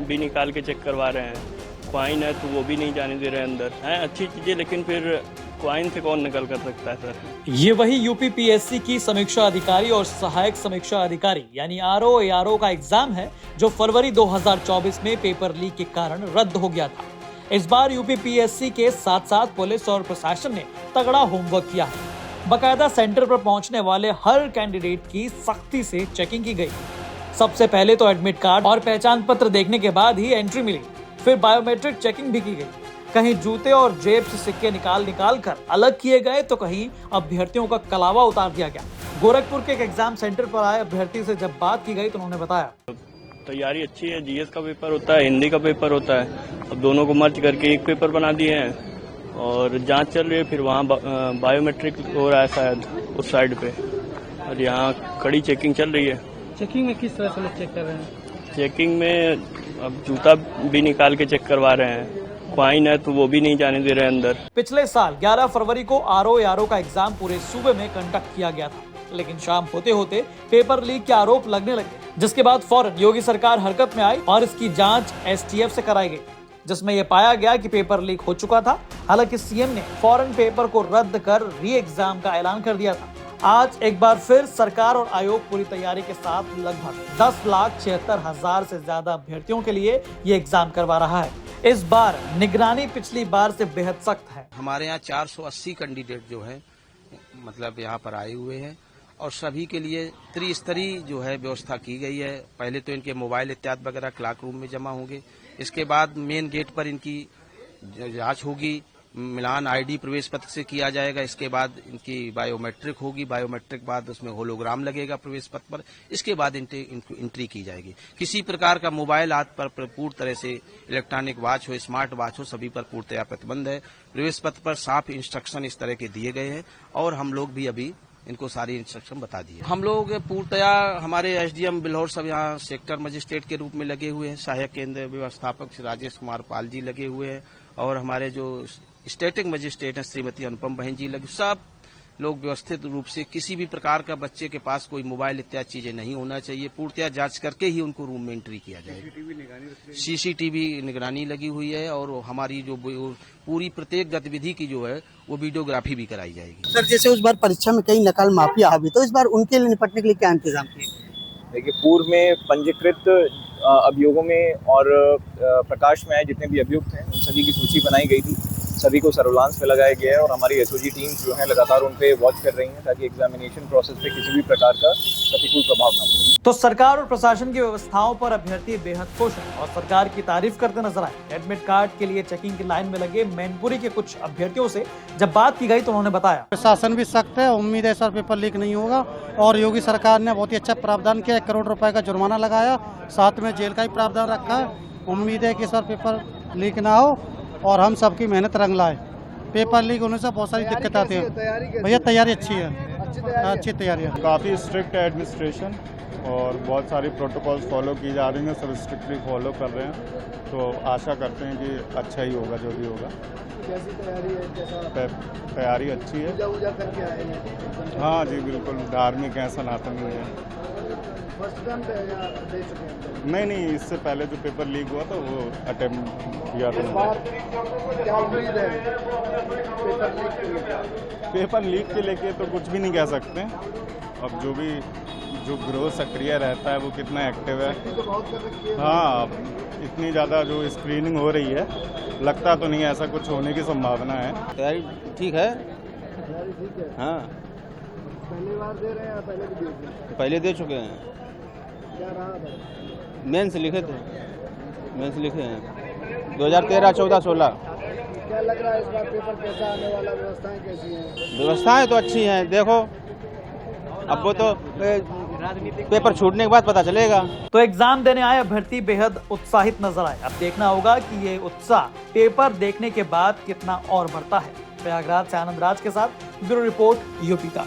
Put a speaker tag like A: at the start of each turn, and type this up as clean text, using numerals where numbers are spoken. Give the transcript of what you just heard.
A: भी निकाल के चेक करवा रहे हैं। क्वाइन है तो वो भी नहीं जाने दे रहे हैं अंदर। हैं अच्छी चीज़ें, लेकिन फिर क्वाइन से कौन निकल कर सकता है सर।
B: ये वही यूपी पीएससी की समीक्षा अधिकारी और सहायक समीक्षा अधिकारी यानी आरओ एआरओ का एग्जाम है, जो फरवरी 2024 में पेपर लीक के कारण रद्द हो गया था। इस बार यूपी पीएससी के साथ साथ पुलिस और प्रशासन ने तगड़ा होमवर्क किया है। बकायदा सेंटर पर पहुंचने वाले हर कैंडिडेट की सख्ती से चेकिंग की गई। सबसे पहले तो एडमिट कार्ड और पहचान पत्र देखने के बाद ही एंट्री मिली, फिर बायोमेट्रिक चेकिंग भी की गई। कहीं जूते और जेब से सिक्के निकाल कर अलग किए गए, तो कहीं अभ्यर्थियों का कलावा उतार दिया गया। गोरखपुर के एक एग्जाम सेंटर पर आए अभ्यर्थी से जब बात की गई तो उन्होंने बताया,
A: तैयारी अच्छी है। जीएस का पेपर होता है, हिंदी का पेपर होता है, अब दोनों को मर्ज करके एक पेपर बना दिए हैं और जांच चल रही है। फिर वहाँ बायोमेट्रिक हो रहा है शायद उस साइड पे, और यहाँ कड़ी चेकिंग चल रही है।
C: चेकिंग में किस तरह से लोग चेक कर रहे हैं?
A: चेकिंग में अब जूता भी निकाल के चेक करवा रहे हैं। क्वाइन है तो वो भी नहीं जाने दे रहे हैं अंदर।
B: पिछले साल 11 फरवरी को आरओ एआरओ का एग्जाम पूरे सूबे में कंडक्ट किया गया था, लेकिन शाम होते होते पेपर लीक के आरोप लगने लगे, जिसके बाद फौरन योगी सरकार हरकत में आई और इसकी जांच एसटीएफ से कराई गई, जिसमें यह पाया गया कि पेपर लीक हो चुका था। हालांकि सीएम ने फौरन पेपर को रद्द कर री एग्जाम का ऐलान कर दिया था। आज एक बार फिर सरकार और आयोग पूरी तैयारी के साथ लगभग 10,76,000 से ज्यादा अभ्यर्थियों के लिए ये एग्जाम करवा रहा है। इस बार निगरानी पिछली बार से बेहद सख्त है।
D: हमारे यहाँ 480 कैंडिडेट जो है मतलब यहाँ पर आए हुए हैं और सभी के लिए त्रिस्तरीय जो है व्यवस्था की गई है। पहले तो इनके मोबाइल इत्यादि वगैरह क्लास रूम में जमा होंगे, इसके बाद मेन गेट पर इनकी जांच होगी, मिलान आईडी प्रवेश पत्र से किया जाएगा, इसके बाद इनकी बायोमेट्रिक होगी, बायोमेट्रिक बाद उसमें होलोग्राम लगेगा प्रवेश पत्र पर, इसके बाद एंट्री की जाएगी। किसी प्रकार का मोबाइल हाथ पर पूर्ण तरह से इलेक्ट्रॉनिक वॉच हो, स्मार्ट वॉच हो, सभी पर पूर्णतया प्रतिबंध है। प्रवेश पत्र पर साफ इंस्ट्रक्शन इस तरह के दिए गए हैं और हम लोग भी अभी इनको सारी इंस्ट्रक्शन बता दिए। हम लोग पूर्णतया हमारे एसडीएम बिल्हौर सब यहाँ सेक्टर मजिस्ट्रेट के रूप में लगे हुए हैं, सहायक केंद्र व्यवस्थापक राजेश कुमार पाल जी लगे हुए हैं और हमारे जो स्टैटिक मजिस्ट्रेट हैं श्रीमती अनुपम बहन जी लगे। सब लोग व्यवस्थित रूप से, किसी भी प्रकार का बच्चे के पास कोई मोबाइल इत्यादि चीजें नहीं होना चाहिए, पूर्णतया जांच करके ही उनको रूम में एंट्री किया जाएगा। सीसीटीवी निगरानी लगी हुई है और हमारी जो पूरी प्रत्येक गतिविधि की जो है वो वीडियोग्राफी भी कराई जाएगी।
E: सर, जैसे उस बार परीक्षा में कई नकल माफिया हावी, तो इस बार उनके लिए निपटने के लिए क्या इंतजाम किए?
F: देखिए, पूर्व में पंजीकृत अभियोगों में और प्रकाश में आए जितने भी अभियुक्त हैं उन सभी की सूची बनाई गई थी। सभी को सर्विलांस पे लगाया गया है और हमारी एसओजी टीम्स जो है लगातार उन पे वॉच कर रही हैं ताकि एग्जामिनेशन प्रोसेस पे किसी भी प्रकार का प्रतिकूल प्रभाव न पड़े।
B: तो सरकार और प्रशासन की व्यवस्थाओं पर अभ्यर्थी बेहद खुश हैं और सरकार की तारीफ करते नजर आए। एडमिट कार्ड के लिए चेकिंग की लाइन में लगे मैनपुरी के कुछ अभ्यर्थियों से जब बात की गई तो उन्होंने बताया,
C: प्रशासन भी सख्त है, उम्मीद है सर पेपर लीक नहीं होगा और योगी सरकार ने बहुत ही अच्छा प्रावधान किया, 1 करोड़ रुपए का जुर्माना लगाया, साथ में जेल का भी प्रावधान रखा है। उम्मीद है कि सर पेपर लीक ना हो और हम सबकी मेहनत रंग लाए। पेपर लीक होने से बहुत सारी दिक्कत आती है। भैया तैयारी अच्छी है, अच्छी तैयारी है।
G: काफ़ी स्ट्रिक्ट है एडमिनिस्ट्रेशन और बहुत सारी प्रोटोकॉल्स फॉलो की जा रही हैं, सब स्ट्रिक्टली फॉलो कर रहे हैं, तो आशा करते हैं कि अच्छा ही होगा जो भी होगा।
E: कैसी तैयारी है? कैसा
G: तैयारी अच्छी है।
E: पूजा करके आए हैं?
G: हाँ जी, बिल्कुल धार्मिक है, सनातनी है।
E: फर्स्ट टाइम दे चुके हैं?
G: नहीं, इससे पहले जो पेपर लीक हुआ था वो अटेम्प्ट किया था।
E: क्या उम्मीद है
G: पेपर लीक के लेके तो कुछ भी नहीं कह सकते। अब जो गृह सक्रिय रहता है वो कितना एक्टिव है। हाँ, इतनी ज़्यादा जो स्क्रीनिंग हो रही है, लगता तो नहीं ऐसा कुछ होने की संभावना है।
D: तैयारी ठीक है। हाँ,
E: पहली बार दे रहे हैं? पहले भी दिए?
D: पहले दे चुके हैं।
E: क्या रहा था?
D: मेंस लिखे थे, मेंस लिखे हैं 2013, 14, 16।
E: क्या लग रहा है इस बार पेपर कैसा आने वाला? व्यवस्थाएं कैसी हैं?
D: व्यवस्थाएं तो अच्छी हैं, देखो अब वो तो पेपर छूटने के बाद पता चलेगा।
B: तो एग्जाम देने आए अभ्यर्थी बेहद उत्साहित नजर आए। अब देखना होगा कि ये उत्साह पेपर देखने के बाद कितना और बढ़ता है। प्रयागराज से आनंद राज के साथ ब्यूरो रिपोर्ट यूपी का।